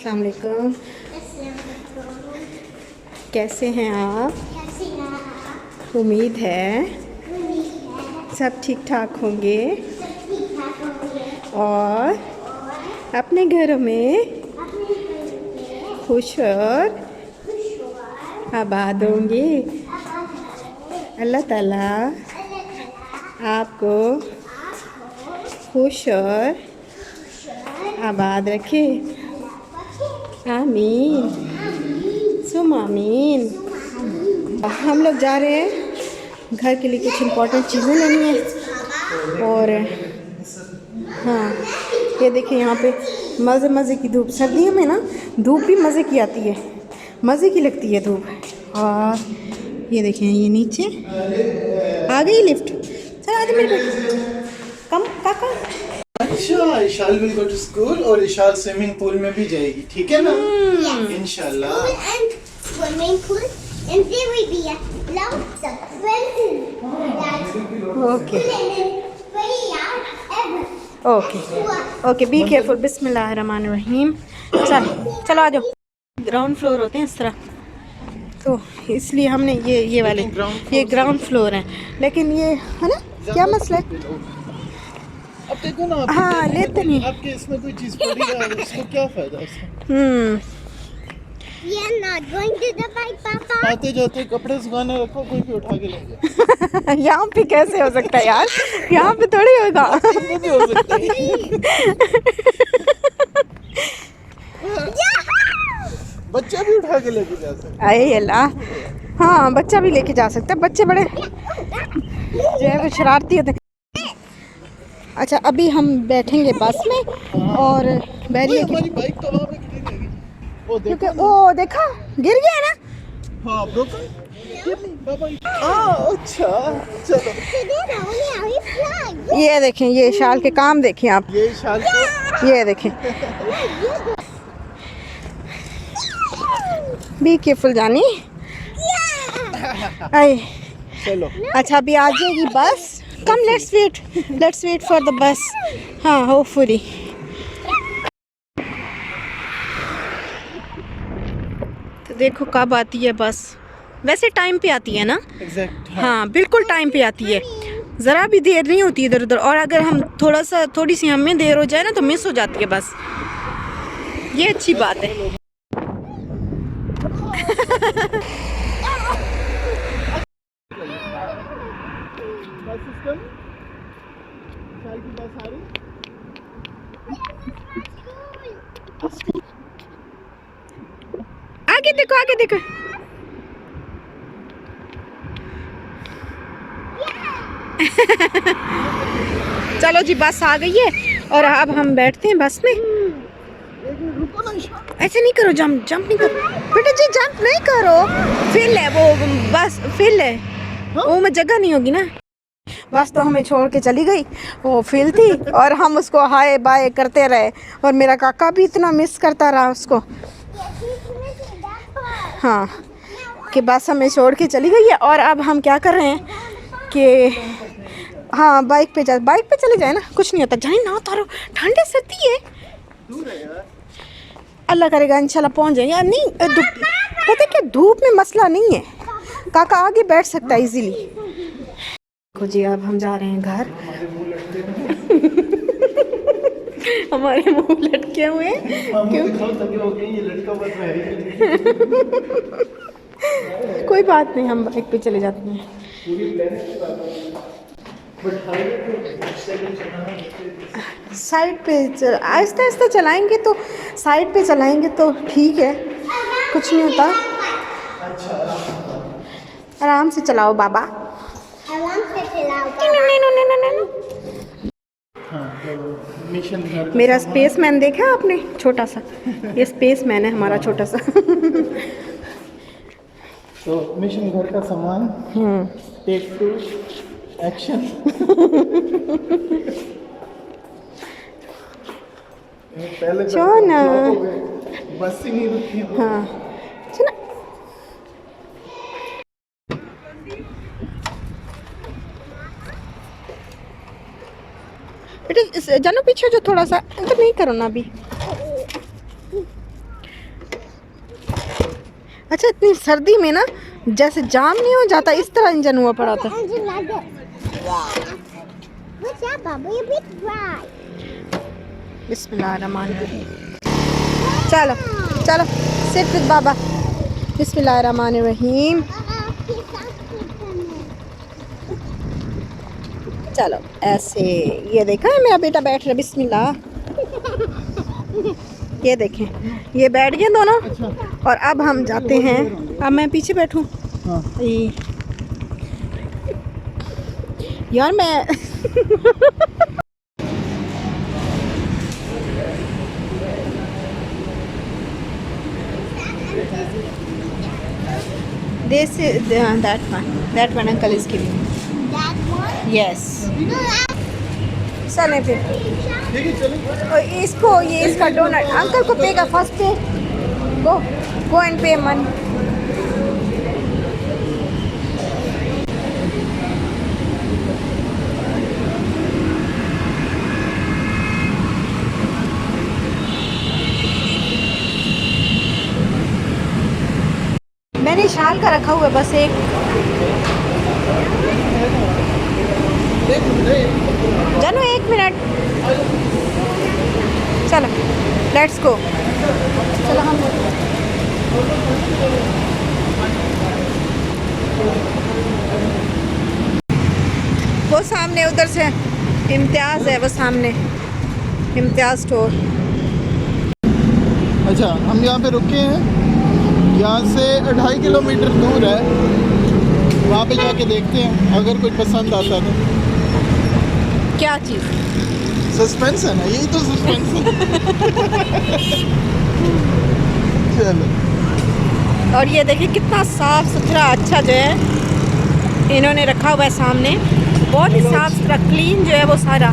अस्सलाम वालेकुम। कैसे हैं आप? उम्मीद है सब ठीक ठाक होंगे और अपने घरों में खुश और आबाद होंगे। अल्लाह ताला आपको खुश और आबाद रखे। आमीन सुम आमीन। हम लोग जा रहे हैं घर के लिए, कुछ इम्पोर्टेंट चीज़ें लेनी है। और हाँ, ये देखिए यहाँ पे मज़े मज़े की धूप। सर्दियों में ना धूप भी मज़े की आती है, मज़े की लगती है धूप। और ये देखें, ये नीचे आ गई लिफ्ट। चल आज मेरे कम काका। अच्छा, Ishaal will go to school और इशाल स्विमिंग पूल में भी जाएगी, ठीक है ना? इंशाल्लाह। Swimming pool, and there will be a lots of friends. Okay okay okay, be careful. बिस्मिल्लाहिर्रहमानिर्रहीम। चलो आ जाओ। ग्राउंड फ्लोर होते हैं इस तरह, तो इसलिए हमने ये वाले ये ग्राउंड फ्लोर हैं। लेकिन ये है ना, क्या मसला है? अब देखो ना, हाँ लेते नहीं। आपके इसमें कोई चीज पड़ी है, उसको क्या फायदा इसका? We are not going to the bike, Papa. आते जाते कपड़े सुखाने रखो, कोई भी उठा के ले जाए। यहाँ पे कैसे हो सकता है यार? यहाँ पे थोड़ी होगा। नहीं हो सकता बच्चा भी उठा के लेके जा सकता है। अरे अल्लाह, हाँ बच्चा भी लेके जा सकता है। बच्चे बड़े जो है वो शरारती होते हैं। अच्छा, अभी हम बैठेंगे बस में और बैरियर हमारी बाइक तो वहाँ पे खड़ी रहेगी। वो देखो, क्योंकि वो देखा गिर गया ना। हाँ ब्रोकन। अच्छा चलो, ये देखें, ये शाल के काम देखें आप। ये शाल को ये देखें, बी केयरफुल जानी। आए चलो। अच्छा, अभी आ जाएगी bus. Come, let's wait for the bus. हाँ होपफुली। तो देखो कब आती है बस। वैसे टाइम पे आती है ना? एग्जैक्ट। हाँ बिल्कुल टाइम पे आती है, ज़रा भी देर नहीं होती इधर उधर। और अगर हम थोड़ी सी हमें देर हो जाए ना तो मिस हो जाती है बस। ये अच्छी बात है। आगे देखो, आगे देखो। चलो जी, बस आ गई है और अब हम बैठते हैं बस में। ऐसे नहीं करो, जंप नहीं करो बेटा जी, जंप नहीं करो। फिल है वो, बस फिल है वो, में जगह नहीं होगी ना। बस तो हमें छोड़ के चली गई, वो फिल थी और हम उसको हाय बाय करते रहे। और मेरा काका भी इतना मिस करता रहा उसको। हाँ, कि बस हमें छोड़ के चली गई है। और अब हम क्या कर रहे हैं कि हाँ बाइक पे चले जाए ना, कुछ नहीं होता। जाए ना उतारो, ठंडे सर्दी है। अल्लाह करेगा इंशाल्लाह पहुंच जाएंगे। यार नहीं, पता क्या, धूप में मसला नहीं है, काका आगे बैठ सकता है इजीली। देखो जी, अब हम जा रहे हैं घर। हमारे मुंह लटके हुए हैं। क्यों? कोई बात नहीं, हम बाइक पे चले जाते हैं। साइड पे आहिस्ता आहिस्ता चलाएंगे तो, साइड पे चलाएंगे तो ठीक है, कुछ नहीं होता। आराम से चलाओ बाबा। मेरा स्पेसमैन देखा आपने, छोटा सा? ये स्पेसमैन है हमारा छोटा सा। तो मिशन घर का सामान, टेक 2 एक्शन। पहले चोना बस ही नहीं रुकी। हाँ चलो। बेटा जानो पीछे, जो थोड़ा सा तो नहीं करो ना अभी। अच्छा, इतनी सर्दी में ना जैसे जाम नहीं हो जाता, इस तरह इंजन हुआ पड़ा था। Engine like that. What's that, Baba? You're a bit dry. बिस्मिल्लाहिर्रहमानिर्रहीम। चलो चलो, सिट विद बाबा। बिस्मिल्लाहिर्रहमानिर्रहीम। He sounds good coming. चलो ऐसे, ये देखा है मेरा बेटा बैठ रहा, बिस्मिल्लाह। ये देखें, ये बैठ गए दोनों। और अब हम जाते हैं, अब मैं पीछे बैठूं। यार मैं this is that one uncle is giving. That one? Yes. No, that चलें फिर। ठीक है चलो। और इसको, ये इसका डोनट अंकल को पेगा फर्स्ट पे। गो एंड पे मनी। मैंने शाल का रखा हुआ है बस एक। जानो 1 मिनट। चलो लेट्स गो। चलो हम वो सामने उधर से इम्तियाज़ है, वो सामने इम्तियाज़ स्टोर। अच्छा, हम यहाँ पे रुके हैं। यहाँ से 2.5 किलोमीटर दूर है, वहाँ पे जाके देखते हैं अगर कोई पसंद आता तो। क्या चीज़? सस्पेंस है ना, यही तो सस्पेंस है। चलो। और ये देखिए कितना साफ़ सुथरा, अच्छा जो है इन्होंने रखा हुआ है सामने, बहुत ही साफ़ सुथरा क्लीन जो है वो सारा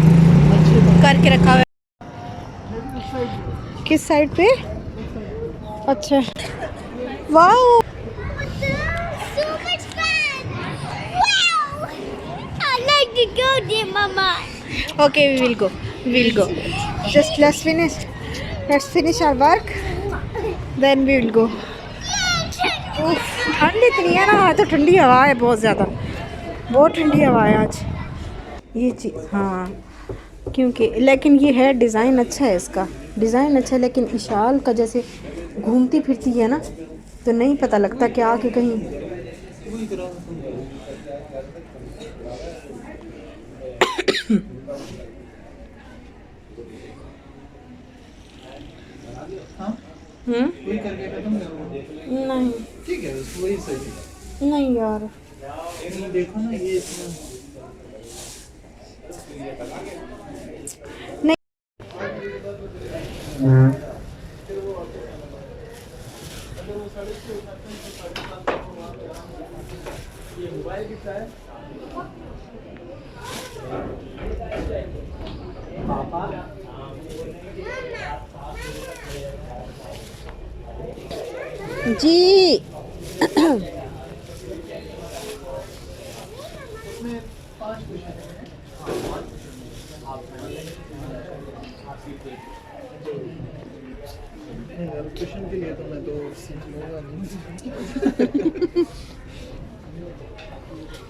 करके रखा हुआ है। किस साइड पे? अच्छा, wow, so much fun! Wow! I like to go there, Mama. okay, we will go, just let's finish our work, then we will go. उफ, ठंड इतनी है ना, आज तो ठंडी हवा है बहुत ज़्यादा, बहुत ठंडी हवा है आज। ये चीज़ हाँ, क्योंकि लेकिन ये है डिज़ाइन अच्छा है, इसका डिज़ाइन अच्छा है, लेकिन इशाल का जैसे घूमती फिरती है ना तो नहीं पता लगता कि आके कहीं। नहीं ठीक है, वही सही नहीं यार, है। देखो ना ये इतना नहीं जी। ट्यूशन के लिए तो मैं तो सीख लूँगा नहीं।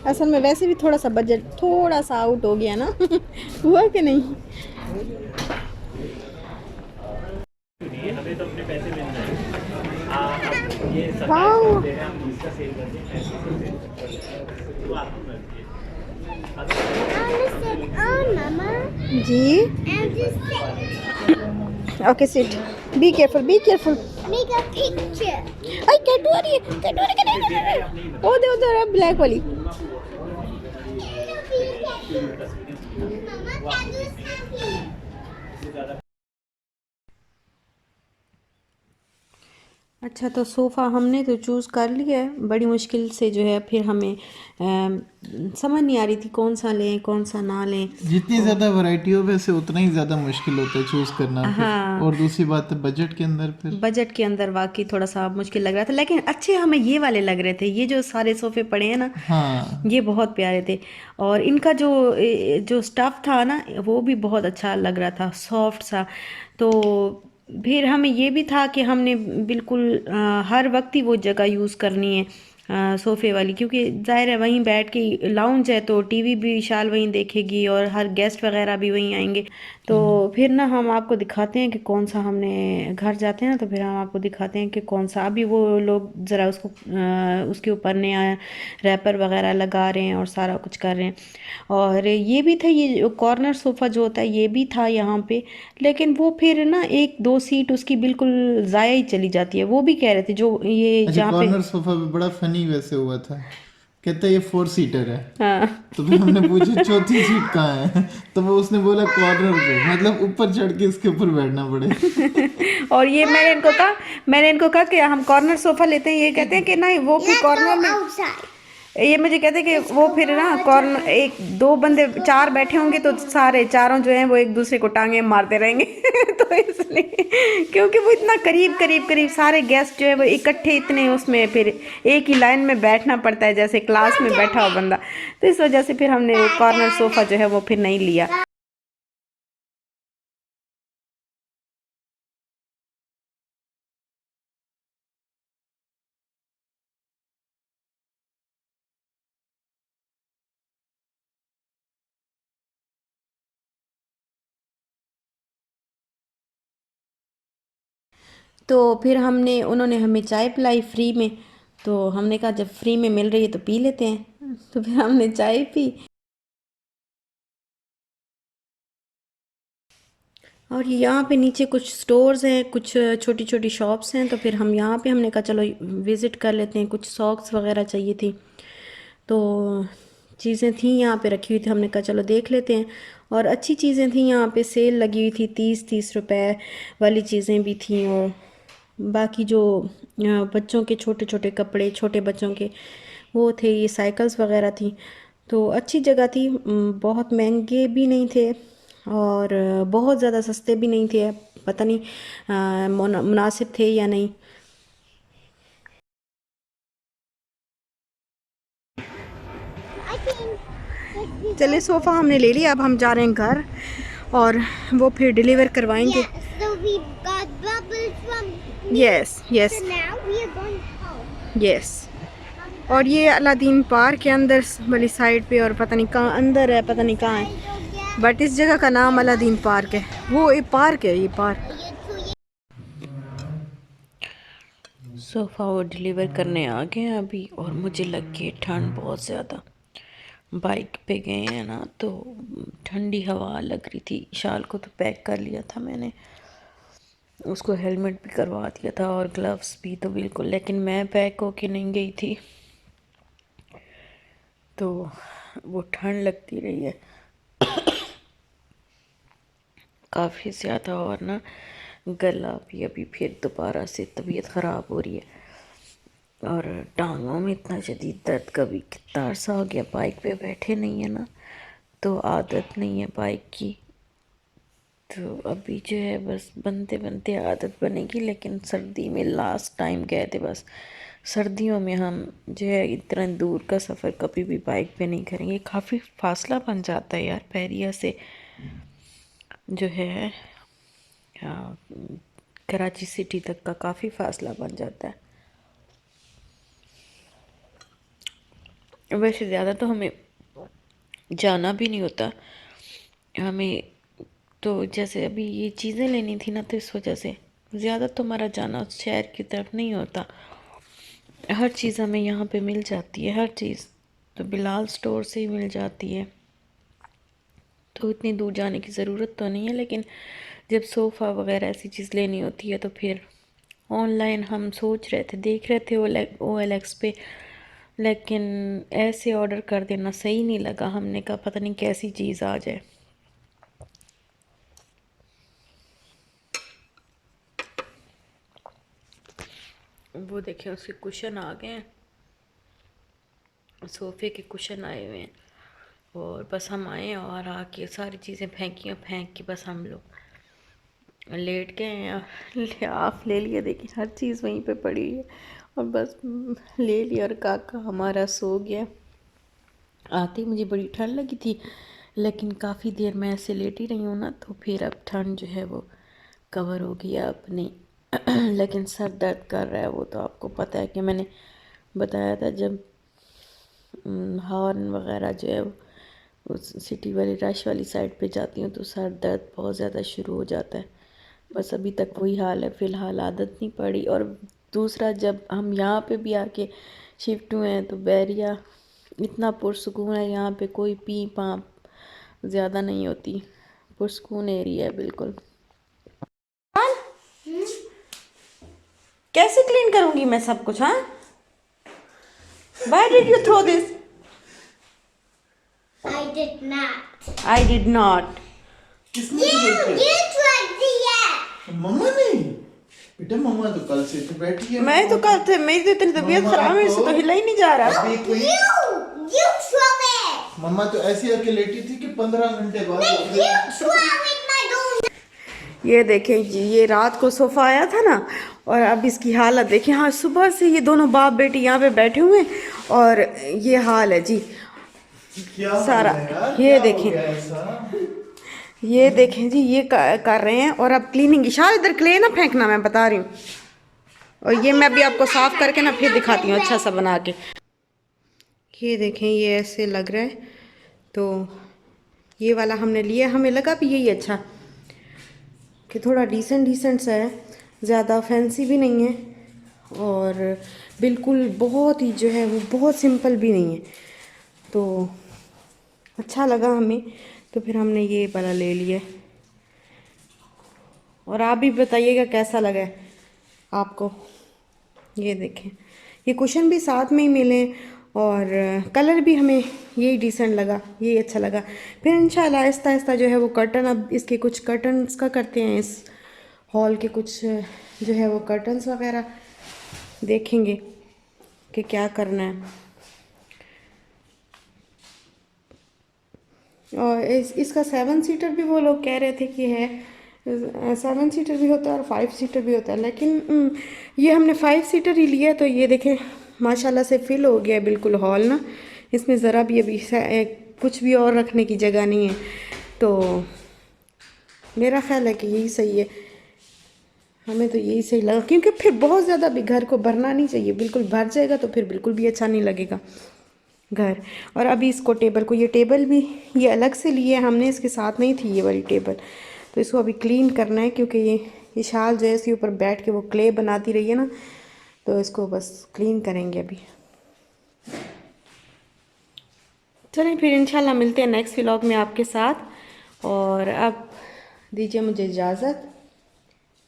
असल में वैसे भी थोड़ा सा बजट थोड़ा सा आउट हो गया ना। हुआ कि नहीं? हमें तो अपने पैसे मिल जाएंगे। ये वाओ, दे रहे हैं, हम इसका सेल करते हैं, तो आपको मिलती है। Sit on, Mama. जी And just sit. Okay, sit, be careful, be careful. Make a picture. आई कैटू आ रही है, कैटू आ रही है, ओ दे उधर ब्लैक वाली। Mama, can you something? अच्छा, तो सोफ़ा हमने तो चूज़ कर लिया है, बड़ी मुश्किल से जो है, फिर हमें समझ नहीं आ रही थी कौन सा लें कौन सा ना लें। जितनी ज़्यादा वैरायटी हो वैसे उतना ही ज़्यादा मुश्किल होता है चूज़ करना। हाँ। और दूसरी बात है बजट के अंदर, फिर बजट के अंदर वाकई थोड़ा सा मुश्किल लग रहा था, लेकिन अच्छे हमें ये वाले लग रहे थे, ये जो सारे सोफ़े पड़े हैं ना, हाँ ये बहुत प्यारे थे। और इनका जो स्टफ़ था ना, वो भी बहुत अच्छा लग रहा था, सॉफ्ट सा। तो फिर हमें ये भी था कि हमने बिल्कुल हर वक्त ही वो जगह यूज़ करनी है सोफ़े वाली, क्योंकि ज़ाहिर है वहीं बैठ के लाउंज है तो टीवी भी विशाल वहीं देखेगी और हर गेस्ट वगैरह भी वहीं आएंगे। तो फिर ना हम आपको दिखाते हैं कि कौन सा, हमने घर जाते हैं ना तो फिर हम आपको दिखाते हैं कि कौन सा। अभी वो लोग ज़रा उसको उसके ऊपर नया रैपर वगैरह लगा रहे हैं और सारा कुछ कर रहे हैं। और ये भी था, ये कॉर्नर सोफ़ा जो होता है ये भी था यहाँ पे, लेकिन वो फिर ना एक दो सीट उसकी बिल्कुल ज़ाया ही चली जाती है। वो भी कह रहे थे जो ये अच्छा, जहाँ पे, कॉर्नर सोफा भी बड़ा फनी वैसे हुआ था, कहता है ये 4 सीटर है। हाँ तो फिर हमने पूछा चौथी सीट कहाँ है, तो वो उसने बोला कॉर्नर पे, मतलब ऊपर चढ़ के इसके ऊपर बैठना पड़े। और ये मैंने इनको कहा कि हम कॉर्नर सोफ़ा लेते हैं, ये कहते हैं कि नहीं वो फिर Let's कॉर्नर go में, outside. ये मुझे कहते हैं कि वो फिर ना कॉर्नर, एक दो बंदे चार बैठे होंगे तो सारे चारों जो हैं वो एक दूसरे को टांगे मारते रहेंगे तो इसलिए, क्योंकि वो इतना करीब करीब करीब सारे गेस्ट जो है वो इकट्ठे इतने, उसमें फिर एक ही लाइन में बैठना पड़ता है जैसे क्लास में बैठा हो बंदा। तो इस वजह से फिर हमने वो कॉर्नर सोफ़ा जो है वो फिर नहीं लिया। तो फिर उन्होंने हमें चाय पिलाई फ्री में। तो हमने कहा जब फ्री में मिल रही है तो पी लेते हैं, तो फिर हमने चाय पी। और यहाँ पे नीचे कुछ स्टोर्स हैं, कुछ छोटी छोटी शॉप्स हैं, तो फिर हम यहाँ पे हमने कहा चलो विज़िट कर लेते हैं। कुछ सॉक्स वगैरह चाहिए थी तो चीज़ें थी यहाँ पे रखी हुई थी, हमने कहा चलो देख लेते हैं। और अच्छी चीज़ें थी यहाँ पे, सेल लगी हुई थी, 30-30 रुपए वाली चीज़ें भी थी। और बाकी जो बच्चों के छोटे छोटे कपड़े, छोटे बच्चों के वो थे, ये साइकिल्स वगैरह थी। तो अच्छी जगह थी, बहुत महंगे भी नहीं थे और बहुत ज़्यादा सस्ते भी नहीं थे। पता नहीं मुनासिब थे या नहीं। I think. चलिए सोफ़ा हमने ले लिया, अब हम जा रहे हैं घर और वो फिर डिलीवर करवाएंगे। Yeah, so we got bubbles from. Yes yes So now we are going home. Yes. और ये अलादीन पार्क के अंदर वाली साइड पे, और पता नहीं कहाँ अंदर है, पता नहीं कहाँ है, बट इस जगह का नाम अलादीन पार्क है। वो ये पार्क है, ये पार्क। सोफ़ा वो डिलीवर करने आ गए हैं अभी, और मुझे लग गई ठंड बहुत ज़्यादा। बाइक पे गए हैं ना तो ठंडी हवा लग रही थी। शाल को तो पैक कर लिया था मैंने, उसको हेलमेट भी करवा दिया था और ग्लव्स भी तो बिल्कुल, लेकिन मैं पैक होके नहीं गई थी तो वो ठंड लगती रही है काफ़ी ज़्यादा। और ना गला भी अभी फिर दोबारा से तबीयत ख़राब हो रही है और टांगों में इतना शदीद दर्द। कभी कितना अरसा हो गया बाइक पे बैठे नहीं है ना, तो आदत नहीं है बाइक की। तो अभी जो है बस बनते बनते आदत बनेगी। लेकिन सर्दी में लास्ट टाइम गए थे, बस सर्दियों में हम जो है इतना दूर का सफ़र कभी भी बाइक पे नहीं करेंगे। काफ़ी फासला बन जाता है यार, पैरिया से जो है कराची सिटी तक का काफ़ी फासला बन जाता है। वैसे ज़्यादा तो हमें जाना भी नहीं होता हमें, तो जैसे अभी ये चीज़ें लेनी थी ना, तो इस वजह से ज़्यादा तो हमारा जाना उस शहर की तरफ नहीं होता। हर चीज़ हमें यहाँ पे मिल जाती है, हर चीज़ तो बिलाल स्टोर से ही मिल जाती है, तो इतनी दूर जाने की ज़रूरत तो नहीं है। लेकिन जब सोफ़ा वगैरह ऐसी चीज़ लेनी होती है तो फिर ऑनलाइन हम सोच रहे थे, देख रहे थे OLX पे, लेकिन ऐसे ऑर्डर कर देना सही नहीं लगा। हमने कहा पता नहीं कैसी चीज़ आ जाए। वो देखें उसके कुशन आ गए हैं, सोफ़े के कुशन आए हुए हैं। और बस हम आए और आके सारी चीज़ें फेंकी और फेंक के बस हम लोग लेट गए हैं। लिहाफ ले लिया, देखिए हर चीज़ वहीं पे पड़ी है और बस ले लिया। और काका हमारा सो गया। आते ही मुझे बड़ी ठंड लगी थी, लेकिन काफ़ी देर मैं ऐसे लेटी रही हूँ ना, तो फिर अब ठंड जो है वो कवर हो गई है अपनी। लेकिन सर दर्द कर रहा है, वो तो आपको पता है कि मैंने बताया था जब हॉर्न वगैरह जो है उस सिटी वाली रश वाली साइड पे जाती हूँ तो सर दर्द बहुत ज़्यादा शुरू हो जाता है। बस अभी तक वही हाल है, फ़िलहाल आदत नहीं पड़ी। और दूसरा, जब हम यहाँ पे भी आके शिफ्ट हुए हैं तो बैरिया इतना पुरसुकून है, यहाँ पे कोई पी पाँ ज़्यादा नहीं होती, पुरसुकून एरिया है बिल्कुल। कैसे क्लीन करूँगी मैं सब कुछ? हाँ, why did you throw this? I did not. I did not. किसने You tried the yeah. मम्मा ने? बेटा मम्मा तो कल से तो बैठी है। मैं तो कल थे, मेरी तो इतनी तबीयत खराब है, मेरे से तो हिला ही नहीं जा रहा। अभी कोई You throw it. मम्मा तो ऐसी आके लेटी थी कि 15 घंटे बाद You throw it, my dog. ये देखें जी, ये रात को सोफ़ा आया था ना, और अब इसकी हालत देखें। हाँ, सुबह से ये दोनों बाप बेटी यहाँ पे बैठे हुए हैं और ये हाल है जी क्या सारा। है यार? ये क्या हो देखें, गया ऐसा? ये देखें जी, ये कर रहे हैं। और अब क्लीनिंग, इशार इधर क्ले ना फेंकना, मैं बता रही हूँ। और ये मैं भी आपको साफ करके ना फिर दिखाती हूँ अच्छा सा बना के। ये देखें, ये ऐसे लग रहा है। तो ये वाला हमने लिया, हमें लगा भी यही अच्छा कि थोड़ा डिसेंट सा है, ज़्यादा फैंसी भी नहीं है और बिल्कुल बहुत ही जो है वो बहुत सिंपल भी नहीं है। तो अच्छा लगा हमें, तो फिर हमने ये वाला ले लिया। और आप भी बताइएगा कैसा लगा है आपको। ये देखें, ये कुशन भी साथ में ही मिले और कलर भी हमें यही डिसेंट लगा, यही अच्छा लगा। फिर इंशाल्लाह आहिस्ता आहिस्ता जो है वो कर्टन, अब इसके कुछ कर्टन्स का करते हैं, इस हॉल के कुछ जो है वो कर्टन्स वगैरह देखेंगे कि क्या करना है। और इसका 7 सीटर भी वो लोग कह रहे थे कि है, 7 सीटर भी होता है और 5 सीटर भी होता है, लेकिन ये हमने 5 सीटर ही लिया। तो ये देखें माशाल्लाह से फिल हो गया बिल्कुल हॉल ना, इसमें ज़रा भी अभी कुछ भी और रखने की जगह नहीं है। तो मेरा ख्याल है कि यही सही है, हमें तो यही सही लगा, क्योंकि फिर बहुत ज़्यादा भी घर को भरना नहीं चाहिए। बिल्कुल भर जाएगा तो फिर बिल्कुल भी अच्छा नहीं लगेगा घर। और अभी इसको टेबल को, ये टेबल भी ये अलग से लिए हमने, इसके साथ नहीं थी ये वाली टेबल। तो इसको अभी क्लीन करना है, क्योंकि ये शाल जो है इसके ऊपर बैठ के वो क्ले बनाती रही है ना, तो इसको बस क्लीन करेंगे अभी। चलें फिर इंशाल्लाह मिलते हैं नेक्स्ट व्लॉग में आपके साथ। और अब दीजिए मुझे इजाज़त,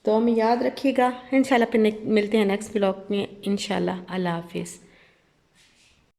तो हमें याद रखिएगा। इंशाल्लाह फिर मिलते हैं नेक्स्ट व्लॉग में इंशाल्लाह। अल्लाह हाफिज़।